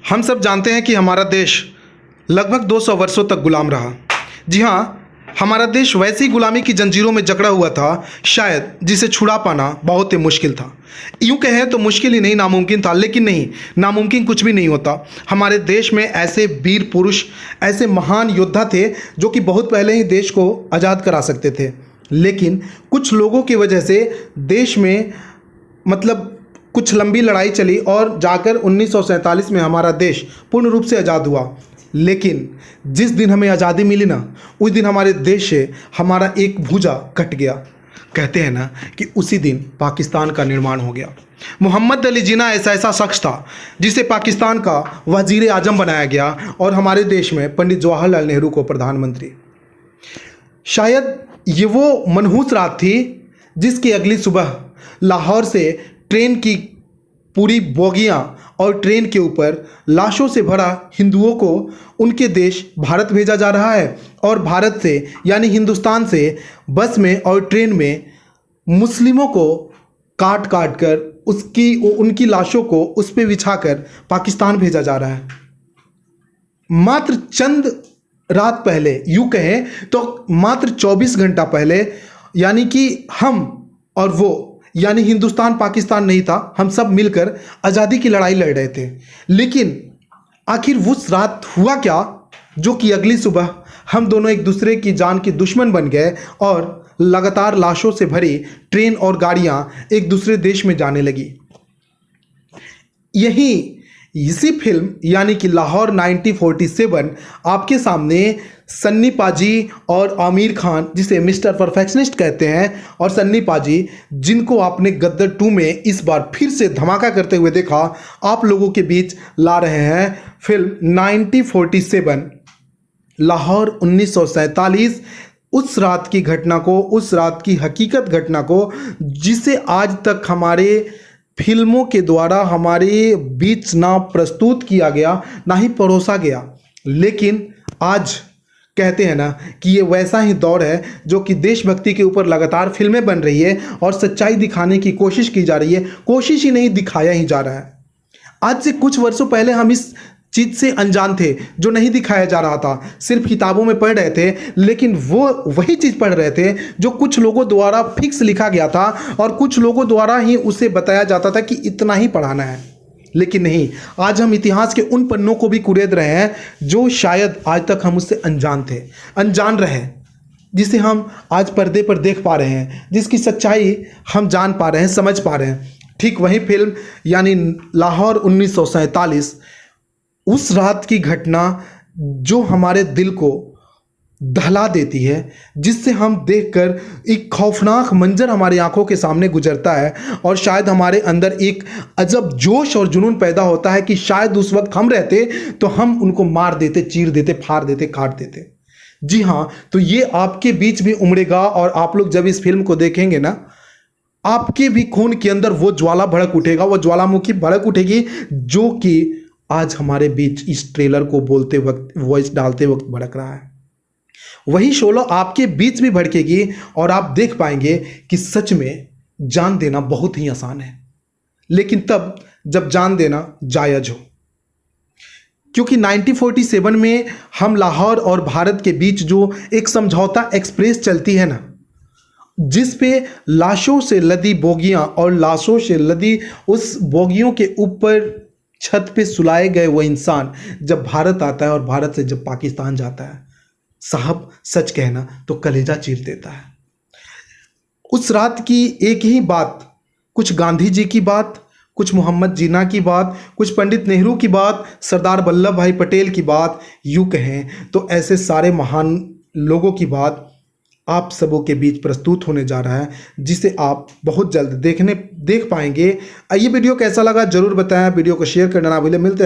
हम सब जानते हैं कि हमारा देश लगभग 200 वर्षों तक गुलाम रहा। जी हाँ, हमारा देश वैसी गुलामी की जंजीरों में जकड़ा हुआ था शायद जिसे छुड़ा पाना बहुत ही मुश्किल था। यूँ कहें तो मुश्किल ही नहीं, नामुमकिन था। लेकिन नहीं, नामुमकिन कुछ भी नहीं होता। हमारे देश में ऐसे वीर पुरुष, ऐसे महान योद्धा थे जो कि बहुत पहले ही देश को आज़ाद करा सकते थे। लेकिन कुछ लोगों की वजह से देश में कुछ लंबी लड़ाई चली और जाकर 1947 में हमारा देश पूर्ण रूप से आज़ाद हुआ। लेकिन जिस दिन हमें आज़ादी मिली ना, उस दिन हमारे देश से हमारा एक भुजा कट गया। कहते हैं ना कि उसी दिन पाकिस्तान का निर्माण हो गया। मोहम्मद अली जिन्ना ऐसा शख्स था जिसे पाकिस्तान का वज़ीर आज़म बनाया गया और हमारे देश में पंडित जवाहरलाल नेहरू को प्रधानमंत्री। शायद ये वो मनहूस रात थी जिसकी अगली सुबह लाहौर से ट्रेन की पूरी बोगियां और ट्रेन के ऊपर लाशों से भरा हिंदुओं को उनके देश भारत भेजा जा रहा है। और भारत से यानी हिंदुस्तान से बस में और ट्रेन में मुस्लिमों को काट काट कर उनकी लाशों को उस पर बिछाकर पाकिस्तान भेजा जा रहा है। मात्र चंद रात पहले, यूँ कहें तो मात्र 24 घंटा पहले, यानी कि हम और वो, यानी हिंदुस्तान पाकिस्तान नहीं था, हम सब मिलकर आज़ादी की लड़ाई लड़ रहे थे। लेकिन आखिर उस रात हुआ क्या जो कि अगली सुबह हम दोनों एक दूसरे की जान के दुश्मन बन गए और लगातार लाशों से भरी ट्रेन और गाड़ियां एक दूसरे देश में जाने लगी। इसी फिल्म यानी कि लाहौर 1947 आपके सामने सन्नी पाजी और आमिर खान, जिसे मिस्टर परफेक्शनिस्ट कहते हैं, और सन्नी पाजी जिनको आपने गद्दर 2 में इस बार फिर से धमाका करते हुए देखा, आप लोगों के बीच ला रहे हैं फिल्म 1947 लाहौर 1947। उस रात की घटना को, उस रात की हकीकत घटना को, जिसे आज तक हमारे फिल्मों के द्वारा हमारे बीच ना प्रस्तुत किया गया, ना ही परोसा गया। लेकिन आज कहते हैं ना कि ये वैसा ही दौर है जो कि देशभक्ति के ऊपर लगातार फिल्में बन रही है और सच्चाई दिखाने की कोशिश की जा रही है। कोशिश ही नहीं, दिखाया ही जा रहा है। आज से कुछ वर्षों पहले हम इस चीज़ से अनजान थे, जो नहीं दिखाया जा रहा था, सिर्फ किताबों में पढ़ रहे थे। लेकिन वो वही चीज़ पढ़ रहे थे जो कुछ लोगों द्वारा फिक्स लिखा गया था और कुछ लोगों द्वारा ही उसे बताया जाता था कि इतना ही पढ़ाना है। लेकिन नहीं, आज हम इतिहास के उन पन्नों को भी कुरेद रहे हैं जो शायद आज तक हम उससे अनजान रहे, जिसे हम आज पर्दे पर देख पा रहे हैं, जिसकी सच्चाई हम जान पा रहे हैं, समझ पा रहे हैं। ठीक वही फिल्म यानी लाहौर 1947, उस रात की घटना जो हमारे दिल को दहला देती है, जिससे हम देखकर एक खौफनाक मंजर हमारी आंखों के सामने गुजरता है और शायद हमारे अंदर एक अजब जोश और जुनून पैदा होता है कि शायद उस वक्त हम रहते तो हम उनको मार देते, चीर देते, फाड़ देते, काट देते। जी हाँ, तो ये आपके बीच भी उमड़ेगा और आप लोग जब इस फिल्म को देखेंगे ना, आपके भी खून के अंदर वो ज्वाला भड़क उठेगा, वो ज्वालामुखी भड़क उठेगी जो कि आज हमारे बीच इस ट्रेलर को बोलते वक्त, वॉइस डालते वक्त भड़क रहा है। वही शोला आपके बीच भी भड़केगी और आप देख पाएंगे कि सच में जान देना बहुत ही आसान है, लेकिन तब जब जान देना जायज हो। क्योंकि 1947 में हम लाहौर और भारत के बीच जो एक समझौता एक्सप्रेस चलती है ना, जिस पे लाशों से लदी बोगियां और लाशों से लदी उस बोगियों के ऊपर छत पे सुलाए गए वो इंसान जब भारत आता है और भारत से जब पाकिस्तान जाता है, साहब सच कहना तो कलेजा चीर देता है। उस रात की एक ही बात, कुछ गांधी जी की बात, कुछ मोहम्मद जिन्ना की बात, कुछ पंडित नेहरू की बात, सरदार वल्लभ भाई पटेल की बात, यूँ कहें तो ऐसे सारे महान लोगों की बात आप सबों के बीच प्रस्तुत होने जा रहा है, जिसे आप बहुत जल्द देख पाएंगे। ये वीडियो कैसा लगा जरूर बताएं, वीडियो को शेयर करना ना भूलें। मिलते हैं।